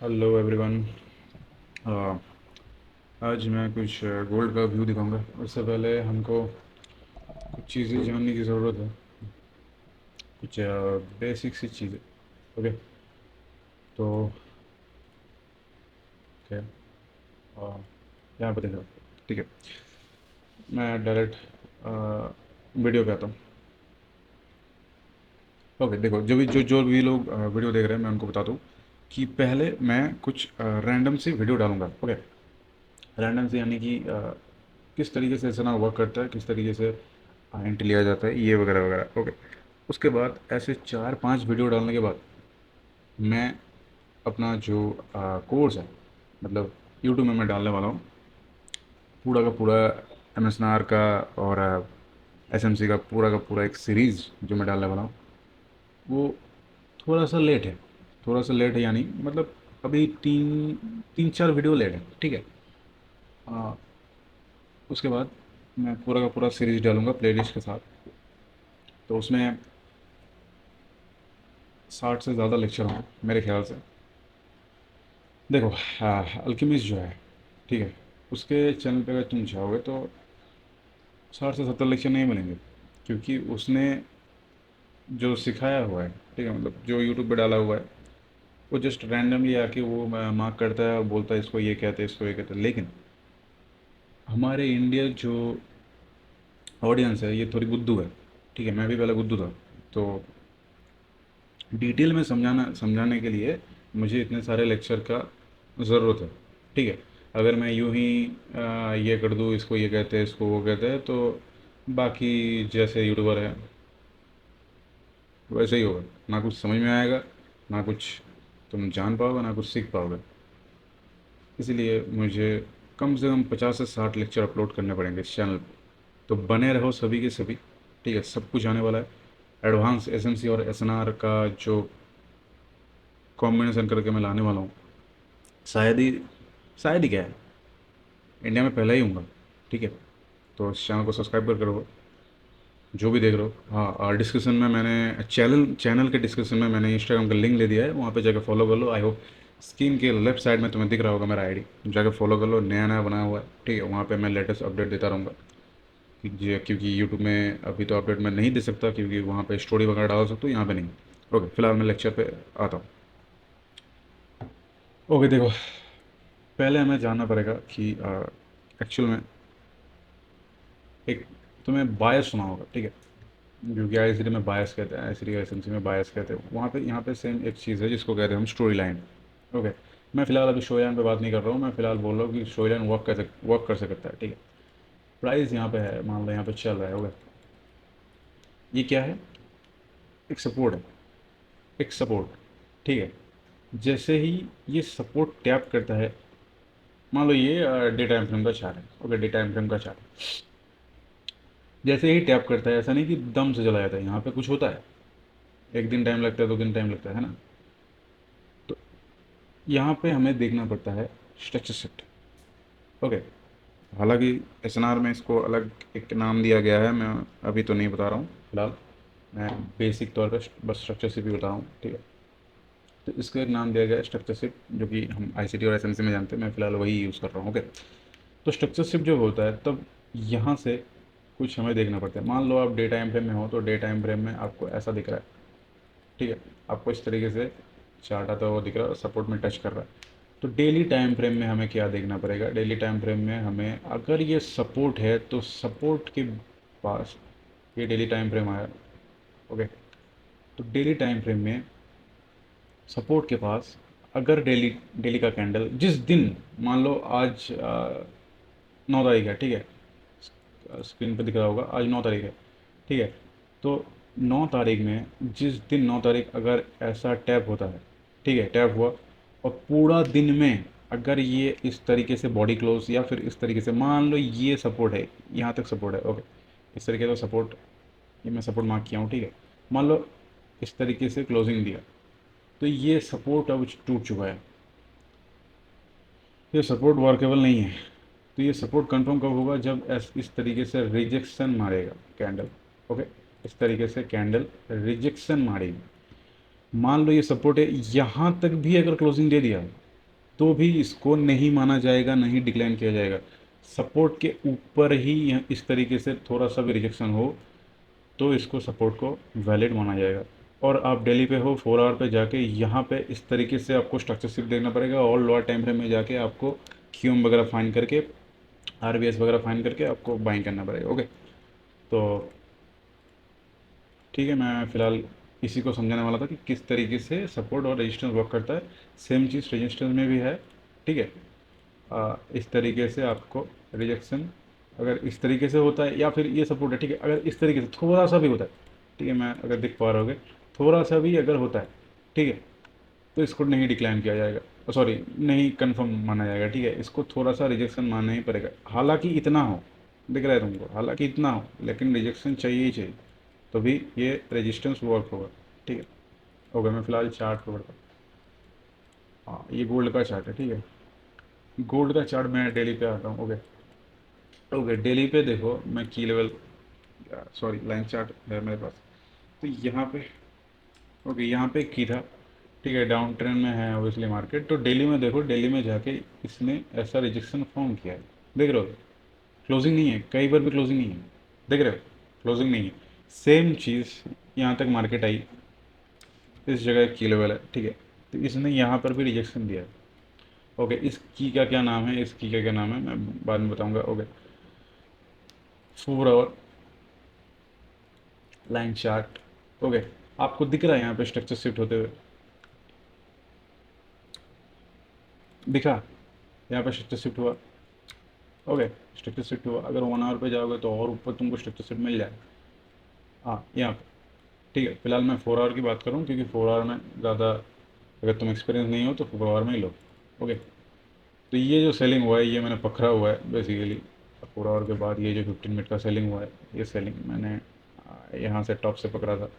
Hello everyone. आज मैं कुछ गोल्ड का व्यू दिखाऊंगा। उससे पहले हमको कुछ चीज़ें जानने की ज़रूरत है, कुछ बेसिक सी चीज़ें। ओके, तो क्या यहाँ पर देखो। ठीक है, मैं डायरेक्ट वीडियो पे आता हूँ। ओके, देखो, जो भी लोग वीडियो देख रहे हैं, मैं उनको बता दूँ कि पहले मैं कुछ रैंडम सी वीडियो डालूंगा। ओके, रैंडम से यानी कि किस तरीके से ना वर्क करता है, किस तरीके से इंट लिया जाता है, ये वगैरह वगैरह। ओके, उसके बाद ऐसे 4-5 वीडियो डालने के बाद मैं अपना जो कोर्स है, मतलब यूट्यूब में मैं डालने वाला हूँ पूरा का पूरा, एम एस नार का और एस एम सी का पूरा एक सीरीज़ जो मैं डालने वाला हूँ, वो थोड़ा सा लेट है। थोड़ा सा लेट है यानी मतलब अभी 3-4 वीडियो लेट है। ठीक है, आ, उसके बाद मैं पूरा का पूरा सीरीज़ डालूंगा प्लेलिस्ट के साथ। तो उसमें 60 से ज़्यादा लेक्चर होंगे मेरे ख्याल से। देखो, अल्केमिस्ट जो है, ठीक है, उसके चैनल पे अगर तुम जाओगे तो 60 से 70 लेक्चर नहीं मिलेंगे, क्योंकि उसने जो सिखाया हुआ है, ठीक है, मतलब जो यूट्यूब पे डाला हुआ है, वो जस्ट रैंडमली आके वो मार्क करता है और बोलता है इसको ये कहते हैं, इसको ये कहते हैं। लेकिन हमारे इंडिया जो ऑडियंस है, ये थोड़ी बुद्धू है। ठीक है, मैं भी पहले बुद्धू था। तो डिटेल में समझाना समझाने के लिए मुझे इतने सारे लेक्चर का ज़रूरत है। ठीक है, अगर मैं यूं ही ये कर दूँ, इसको ये कहते हैं, इसको वो कहते हैं, तो बाकी जैसे यूट्यूबर है वैसे ही होगा। ना कुछ समझ में आएगा, ना कुछ तुम जान पाओगे, ना कुछ सीख पाओगे। इसीलिए मुझे कम से कम 50 से 60 लेक्चर अपलोड करने पड़ेंगे इस चैनल पर। तो बने रहो सभी के सभी। ठीक है, सब कुछ आने वाला है। एडवांस एसएमसी और एसएनआर का जो कॉम्बिनेशन करके मैं लाने वाला हूँ, शायद ही, शायद ही क्या है, इंडिया में पहला ही हूँगा। ठीक है, तो इस चैनल को सब्सक्राइब कर करो, जो भी देख रहे हो। हाँ, और डिस्क्रिप्शन में मैंने चैनल चैनल के डिस्क्रिप्शन में मैंने इंस्टाग्राम का लिंक दे दिया है, वहाँ पे जाकर फॉलो कर लो। आई होप स्क्रीन के लेफ्ट साइड में तुम्हें दिख रहा होगा मेरा आईडी, जाकर फॉलो कर लो। नया नया बनाया हुआ है। ठीक है, वहाँ पे मैं लेटेस्ट अपडेट देता रहूँगा। क्योंकि यूट्यूब में अभी तो अपडेट मैं नहीं दे सकता, क्योंकि वहाँ पे स्टोरी वगैरह डाल सकता हूँ, यहाँ पे नहीं। ओके, फिलहाल मैं लेक्चर पे आता हूँ। ओके, देखो, पहले हमें जानना पड़ेगा कि एक्चुअल में एक, तुम्हें बायस सुना होगा। ठीक है, जो कि आई सी डी में बायस कहते हैं, I C D S M C में बायस कहते हैं। वहाँ पे यहाँ पे सेम एक चीज़ है जिसको कहते हैं हम स्टोरी लाइन। ओके, मैं फ़िलहाल अभी स्टोरी लाइन पे बात नहीं कर रहा हूँ। मैं फ़िलहाल बोल रहा हूँ कि स्टोरी लाइन वर्क कर सकता है। ठीक है, प्राइस यहाँ पे है, मान लो यहाँ पे चल रहा है। ओके, ये क्या है? एक सपोर्ट है, एक सपोर्ट। ठीक है, जैसे ही ये सपोर्ट टैप करता है, मान लो ये डे टाइम फ्रेम का चार्ट है। ओके, डे टाइम फ्रेम का चार्ट जैसे ही टैप करता है, ऐसा नहीं कि दम से चला जाता है, यहाँ पे कुछ होता है। एक दिन टाइम लगता है, 2 दिन टाइम लगता है ना। तो यहाँ पे हमें देखना पड़ता है स्ट्रक्चर शिफ्ट। ओके, हालांकि एसएनआर में इसको अलग एक नाम दिया गया है, मैं अभी तो नहीं बता रहा हूँ फिलहाल। मैं बेसिक तौर पर बस स्ट्रक्चर शिफ्ट ही बता रहा हूँ। ठीक है, तो इसको एक नाम दिया गया है स्ट्रक्चर शिफ्ट, जो कि हम आईसीटी और एसएमसी में जानते हैं। मैं फ़िलहाल वही यूज़ कर रहा हूँ। ओके, तो स्ट्रक्चर शिफ्ट जो होता है, तब यहाँ से कुछ हमें देखना पड़ता है। मान लो आप डे टाइम फ्रेम में हो, तो डे टाइम फ्रेम में आपको ऐसा दिख रहा है। ठीक है, आपको इस तरीके से चार्ट आता हुआ दिख रहा है, सपोर्ट में टच कर रहा है। तो डेली टाइम फ्रेम में हमें क्या देखना पड़ेगा? डेली टाइम फ्रेम में हमें, अगर ये सपोर्ट है तो सपोर्ट के पास ये डेली टाइम फ्रेम आया। ओके, तो डेली टाइम फ्रेम में सपोर्ट के पास, अगर डेली डेली का कैंडल जिस दिन, मान लो आज 9 तारीख है। ठीक है, स्क्रीन पे दिख रहा होगा आज 9 तारीख है। ठीक है, तो 9 तारीख में, जिस दिन 9 तारीख अगर ऐसा टैप होता है, ठीक है, टैप हुआ, और पूरा दिन में अगर ये इस तरीके से बॉडी क्लोज, या फिर इस तरीके से, मान लो ये सपोर्ट है, यहाँ तक सपोर्ट है। ओके, इस तरीके से सपोर्ट, ये मैं सपोर्ट मार्क किया हूँ। ठीक है, मान लो इस तरीके से क्लोजिंग दिया, तो ये सपोर्ट अब टूट चुका है, ये सपोर्ट वर्केबल नहीं है। तो ये सपोर्ट कंफर्म कब होगा? जब इस तरीके से रिजेक्शन मारेगा कैंडल। ओके, इस तरीके से कैंडल रिजेक्शन मारेगी। मान लो ये सपोर्ट है, यहाँ तक भी अगर क्लोजिंग दे दिया, तो भी इसको नहीं माना जाएगा, नहीं डिक्लाइन किया जाएगा। सपोर्ट के ऊपर ही इस तरीके से थोड़ा सा भी रिजेक्शन हो तो इसको सपोर्ट को वैलिड माना जाएगा। और आप डेली पे हो 4 आवर पे जाके यहाँ पे इस तरीके से आपको स्ट्रक्चर शिफ्ट देखना पड़ेगा, और लोअर टाइम फ्रेम में जाके आपको क्यूएम वगैरह फाइन करके, आरबीएस वगैरह फाइन करके आपको बाइंग करना पड़ेगा। ओके, तो ठीक है, मैं फ़िलहाल इसी को समझाने वाला था कि किस तरीके से सपोर्ट और रेजिस्टेंस वर्क करता है। सेम चीज़ रेजिस्टेंस में भी है। ठीक है, इस तरीके से आपको रिजेक्शन अगर इस तरीके से होता है, या फिर ये सपोर्ट है, ठीक है, अगर इस तरीके से थोड़ा सा भी होता है, ठीक है, मैं अगर दिख पा रहे होगे, थोड़ा सा भी अगर होता है, ठीक है, तो इसको नहीं डिक्लाइन किया जाएगा, सॉरी नहीं कंफर्म माना जाएगा। ठीक है, इसको थोड़ा सा रिजेक्शन मानना ही पड़ेगा, हालांकि इतना हो, दिख रहा है तुमको, हालांकि इतना हो, लेकिन रिजेक्शन चाहिए ही चाहिए, तो भी ये रेजिस्टेंस वर्क होगा। ठीक है, ओके, मैं फ़िलहाल चार्ट को बढ़ता हूँ। हाँ, ये गोल्ड का चार्ट है। ठीक है, गोल्ड का चार्ट मैं डेली पे आता हूँ। ओके, ओके, डेली पे देखो, मैं की लेवल, सॉरी लाइन चार्ट है मेरे पास। तो यहाँ पे, ओके, यहाँ पे की था, ठीक है, डाउन ट्रेंड में है ओबियसली मार्केट। तो डेली में देखो, डेली में जाके इसने ऐसा रिजेक्शन फॉर्म किया है, देख रहे हो, क्लोजिंग नहीं है, कई बार भी क्लोजिंग नहीं है, देख रहे हो, क्लोजिंग नहीं है। सेम चीज़ यहाँ तक मार्केट आई, इस जगह की लेवल है, ठीक है, तो इसने यहाँ पर भी रिजेक्शन दिया है। ओके, इसकी क्या क्या नाम है, इसकी क्या क्या नाम है, मैं बाद में बताऊंगा। Okay, 4 hour line chart. Okay, आपको दिख रहा है यहाँ पे स्ट्रक्चर शिफ्ट होते हुए, दिखा, यहाँ पे स्ट्रक्चर शिफ्ट हुआ। ओके, स्ट्रक्चर शिफ्ट हुआ, अगर 1 आवर पे जाओगे तो और ऊपर तुमको स्ट्रक्चर शिफ्ट मिल जाए। हाँ, यहाँ पे, ठीक है, फिलहाल मैं 4 आवर की बात कर रहा हूँ, क्योंकि 4 आवर में ज़्यादा, अगर तुम एक्सपीरियंस नहीं हो तो 4 आवर में ही लो। ओके, तो ये जो सेलिंग हुआ है, ये मैंने पकड़ा हुआ है बेसिकली। 4 आवर के बाद ये जो 15 मिनट का सेलिंग हुआ है, ये सेलिंग मैंने यहाँ से टॉप से पकड़ा था।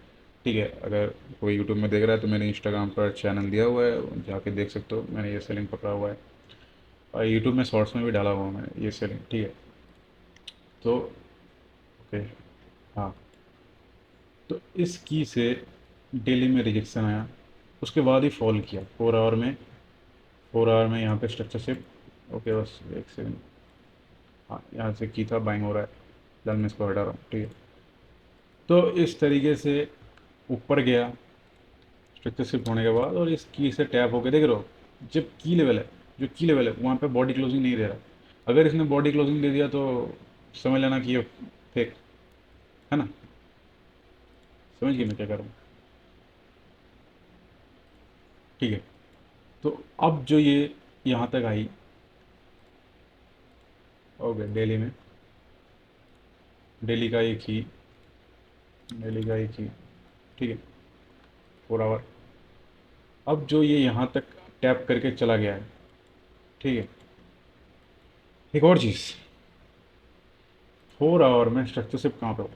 ठीक है, अगर कोई यूट्यूब में देख रहा है तो मैंने इंस्टाग्राम पर चैनल दिया हुआ है, जाके देख सकते हो, मैंने ये सेलिंग पकड़ा हुआ है, और यूट्यूब में शॉर्ट्स में भी डाला हुआ है मैंने ये सेलिंग। ठीक है, तो ओके, हाँ, तो इस की से डेली में रिजेक्शन आया, उसके बाद ही फॉल किया 4 आवर में। 4 आवर में यहाँ पे स्ट्रक्चर से, ओके, बस एक सेकंड, हाँ, यहाँ से की था बाइंग हो रहा है, फिलहाल मैं इसको हटा रहा हूँ। ठीक है, तो इस तरीके से ऊपर गया स्ट्रक्चर शिफ्ट होने के बाद, और इस की से टैप होकर देख रहे हो, जब की लेवल है, जो की लेवल है वहाँ पे बॉडी क्लोजिंग नहीं दे रहा। अगर इसने बॉडी क्लोजिंग दे दिया तो समझ लेना कि ये फेक है ना। समझ गए मैं क्या कर रहा हूँ। ठीक है, तो अब जो ये यहाँ तक आई, ओके, डेली में, डेली का एक ही, डेली का एक ही, ठीक है, 4 आवर, अब जो ये यहाँ तक टैप करके चला गया है, ठीक है, एक और चीज़, 4 आवर में स्ट्रक्चर शिफ्ट कहाँ पे हो,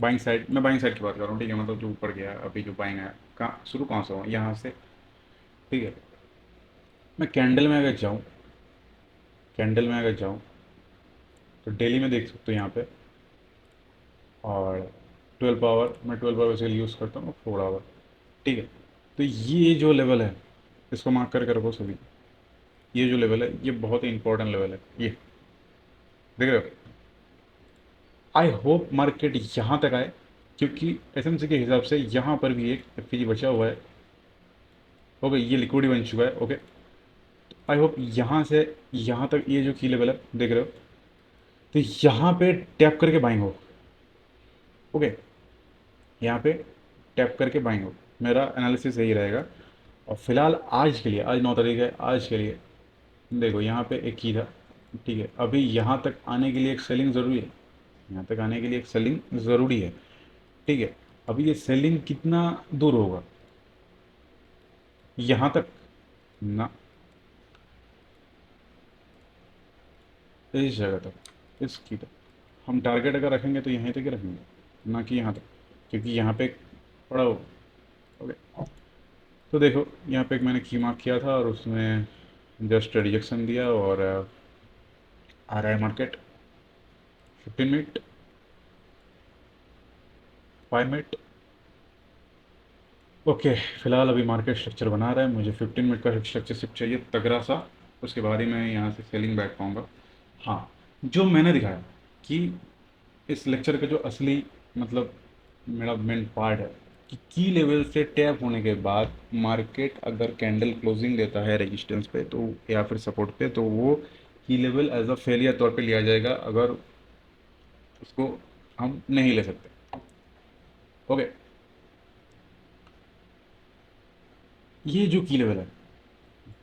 बाइंग साइड, मैं बाइंग साइड की बात कर रहा हूँ। ठीक है, मतलब जो ऊपर गया अभी, जो बाइंग आया, कहाँ शुरू, कहाँ से हुआ, यहाँ से। ठीक है, मैं कैंडल में अगर जाऊँ, कैंडल में अगर जाऊँ तो डेली में देख सकते हो यहाँ पे, और 12 आवर, मैं 12 आवर बेसिकली यूज़ करता हूँ, 4 आवर। ठीक है, तो ये जो लेवल है, इसको मार्क करके रखो सभी, ये जो लेवल है ये बहुत ही इंपॉर्टेंट लेवल है, ये देख रहे हो। आई होप मार्केट यहाँ तक आए, क्योंकि एसएमसी के हिसाब से यहाँ पर भी एक एफपीजी बचा हुआ है। ओके, ये लिक्विड बन चुका है। ओके, आई होप यहाँ से यहाँ तक ये जो की लेवल है देख रहे हो, तो यहाँ पे टैप करके बाइंग हो। ओके, यहाँ पे टैप करके बाइंग हो, मेरा एनालिसिस यही रहेगा। और फिलहाल आज के लिए, आज 9 तारीख है, आज के लिए देखो यहाँ पे एक की था, ठीक है, अभी यहाँ तक आने के लिए एक सेलिंग ज़रूरी है, यहाँ तक आने के लिए एक सेलिंग ज़रूरी है। ठीक है, अभी ये सेलिंग कितना दूर होगा, यहाँ तक ना, इस जगह तक, इस की तक हम टारगेट अगर रखेंगे तो यहीं तक ही रखेंगे, ना कि यहाँ तक, क्योंकि यहाँ पे एक पड़ा हो। ओके, तो देखो यहाँ पे एक मैंने की मार्क किया था, और उसमें जस्ट रिजेक्शन दिया, और आ रहा है मार्केट 15 मिनट, 5 मिनट, ओके, फिलहाल अभी मार्केट स्ट्रक्चर बना रहा है, मुझे 15 मिनट का स्ट्रक्चर सिर्फ चाहिए तगड़ा सा। उसके बाद ही मैं यहाँ से सेलिंग बैक पाऊँगा। हाँ, जो मैंने दिखाया कि इस लेक्चर का जो असली मतलब मेरा मेन पार्ट है कि की लेवल से टैप होने के बाद मार्केट अगर कैंडल क्लोजिंग देता है रेजिस्टेंस पे तो या फिर सपोर्ट पे, तो वो की लेवल एज अ फेलियर तौर पे लिया जाएगा, अगर उसको हम नहीं ले सकते। ओके, ये जो की लेवल है,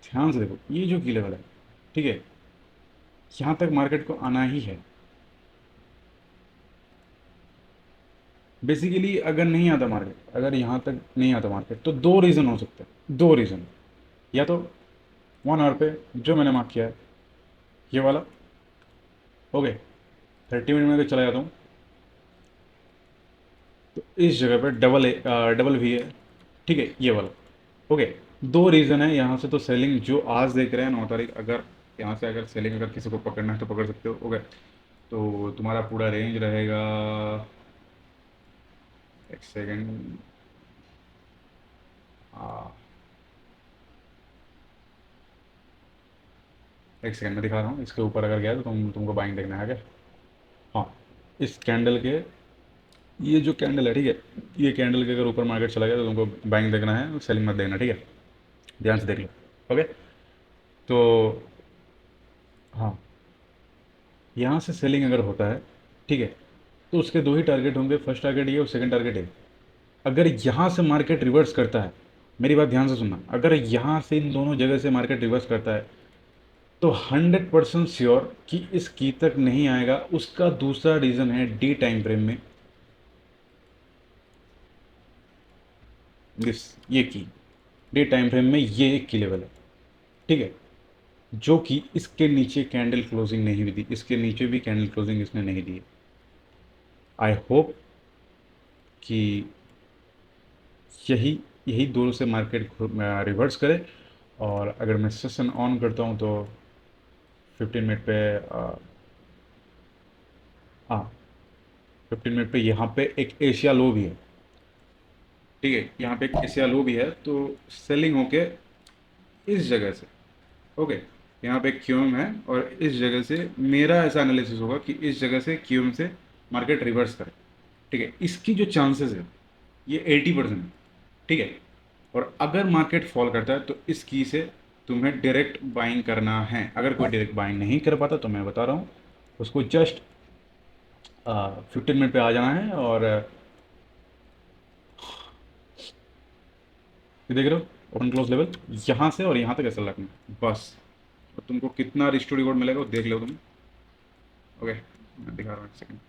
ध्यान से देखो, ये जो की लेवल है, ठीक है, यहाँ तक मार्केट को आना ही है। बेसिकली अगर नहीं आता मार्केट, अगर यहाँ तक नहीं आता मार्केट, तो दो रीज़न हो सकते हैं, दो रीज़न। या तो 1 आवर पे जो मैंने मार्क किया है, ये वाला। ओके, 30 मिनट में अगर चला जाता हूँ तो इस जगह पे डबल वी है, ठीक है, ये वाला। ओके, दो रीज़न है यहाँ से तो सेलिंग जो आज देख रहे हैं 9 तारीख, अगर यहाँ से अगर सेलिंग अगर किसी को पकड़ना है तो पकड़ सकते हो। ओके, तो तुम्हारा पूरा रेंज रहेगा, एक सेकेंड, एक सेकेंड में दिखा रहा हूँ। इसके ऊपर अगर गया तो तुमको बाइंग देखना है क्या? हाँ, इस कैंडल के, ये जो कैंडल है, ठीक है, ये कैंडल के अगर ऊपर मार्केट चला गया तो तुमको बाइंग देखना है, सेलिंग मत देखना, ठीक है, ध्यान से देख लो। ओके, तो हाँ, यहाँ से सेलिंग अगर होता है, ठीक है, तो उसके दो ही टारगेट होंगे, फर्स्ट टारगेट ये और सेकंड टारगेट ये। अगर यहाँ से मार्केट रिवर्स करता है, मेरी बात ध्यान से सुनना, अगर यहाँ से इन दोनों जगह से मार्केट रिवर्स करता है तो 100% श्योर कि इस की तक नहीं आएगा। उसका दूसरा रीज़न है डी टाइम फ्रेम में, ये की डे टाइम फ्रेम में ये एक की लेवल है, ठीक है, जो कि इसके नीचे कैंडल क्लोजिंग नहीं हुई थी, इसके नीचे भी कैंडल क्लोजिंग इसने नहीं दी है। आई होप कि यही यही दोनों से मार्केट रिवर्स करे। और अगर मैं सेशन ऑन करता हूँ तो 15 मिनट पे हाँ, 15 मिनट पे यहाँ पे एक एशिया लो भी है, ठीक है, यहाँ पे एक एशिया लो भी है, तो सेलिंग होके इस जगह से, ओके, यहाँ पे क्यूएम है और इस जगह से मेरा ऐसा एनालिसिस होगा कि इस जगह से क्यूएम से मार्केट रिवर्स करे, ठीक है, इसकी जो चांसेस है ये 80% है, ठीक है। और अगर मार्केट फॉल करता है तो इस की से तुम्हें डायरेक्ट बाइंग करना है। अगर कोई डायरेक्ट बाइंग नहीं कर पाता तो मैं बता रहा हूँ, उसको जस्ट 15 मिनट पे आ जाना है और ये देख रहे हो, ओपन क्लोज लेवल यहाँ से और यहाँ तक ऐसा रखना है, बस। और तुमको कितना रिस्टोर रिवॉर्ड मिलेगा वो देख लो तुम। ओके, मैं दिखा रहा हूँ, एक सेकंड।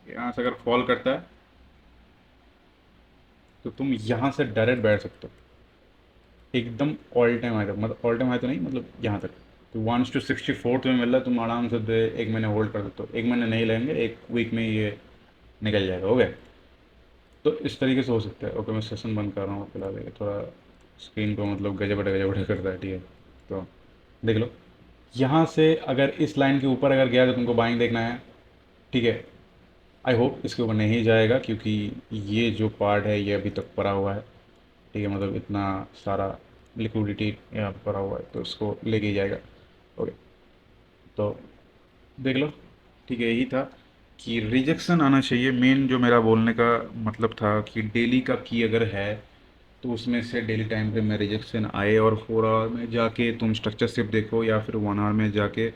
यहाँ से अगर फॉल करता है तो तुम यहाँ से डायरेक्ट बैठ सकते हो एकदम ऑल टाइम हाई तक, मतलब ऑल टाइम हाई तो नहीं, मतलब यहाँ तक। तो 1:64 तुम्हें मिल रहा है, तुम आराम से एक महीने होल्ड कर सकते हो। एक महीने नहीं लेंगे, एक वीक में ये निकल जाएगा। हो गया, तो इस तरीके से हो सकता है। ओके, मैं सेशन बंद कर रहा हूँ फिलहाल, ये थोड़ा स्क्रीन को मतलब गजबड़े गजबड़े करता है, ठीक है, तो देख लो। यहाँ से अगर इस लाइन के ऊपर अगर गया तो तुमको बाइंग देखना है, ठीक है। आई होप इसके ऊपर नहीं जाएगा क्योंकि ये जो पार्ट है ये अभी तक पड़ा हुआ है, ठीक है, मतलब इतना सारा लिक्विडिटी यहाँ पर पड़ा हुआ है तो इसको लेके ही जाएगा। ओके, तो देख लो, ठीक है, यही था कि रिजेक्शन आना चाहिए। मेन जो मेरा बोलने का मतलब था कि डेली का की अगर है तो उसमें से डेली टाइम फ्रेम में रिजेक्शन आए और 4 आवर में जाके तुम स्ट्रक्चर शिफ्ट देखो या फिर 1 आवर में जाके,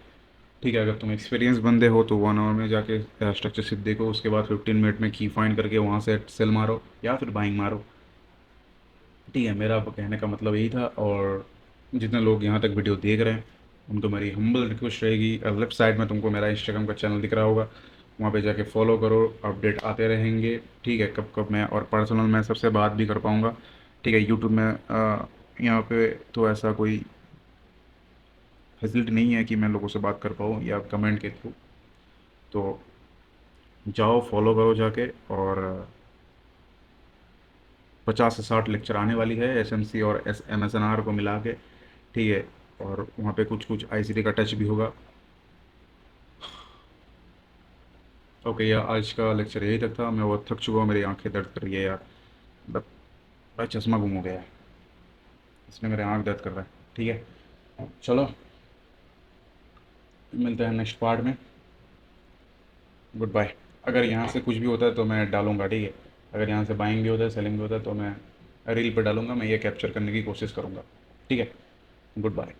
ठीक है, अगर तुम एक्सपीरियंस बंदे हो तो 1 आवर में जाके स्ट्रक्चर शिफ्ट देखो, उसके बाद 15 मिनट में की फाइंड करके वहाँ से सेल मारो या फिर बाइंग मारो, ठीक है। मेरा कहने का मतलब यही था। और जितने लोग यहाँ तक वीडियो देख रहे हैं उनको मेरी हम्बल रिक्वेस्ट रहेगी, लेफ्ट साइड में तुमको मेरा इंस्टाग्राम का चैनल दिख रहा होगा, वहाँ पे जाके फॉलो करो, अपडेट आते रहेंगे, ठीक है, कब कब मैं और पर्सनल मैं सबसे बात भी कर पाऊँगा, ठीक है। यूट्यूब में यहाँ पे तो ऐसा कोई फैसिलिटी नहीं है कि मैं लोगों से बात कर पाऊँ या कमेंट के थ्रू। तो जाओ फॉलो करो जाके, और 50 से 60 लेक्चर आने वाली है एसएमसी और S M S N R को मिला के, ठीक है। और वहाँ पे कुछ कुछ आईसीटी का टच भी होगा। ओके यार, आज का लेक्चर यही तक था। मैं बहुत थक चुका हूँ, मेरी आंखें दर्द कर रही है यार। मतलब भाई चश्मा गुम हो गया है, इसमें मेरे आंख दर्द कर रहा है। ठीक है, चलो मिलते हैं नेक्स्ट पार्ट में। Goodbye. अगर यहाँ से कुछ भी होता है तो मैं डालूंगा, ठीक है। अगर यहाँ से बाइंग भी होता है, सेलिंग भी होता है, तो मैं रील पे डालूंगा। मैं ये कैप्चर करने की कोशिश करूँगा। ठीक है, गुड बाय।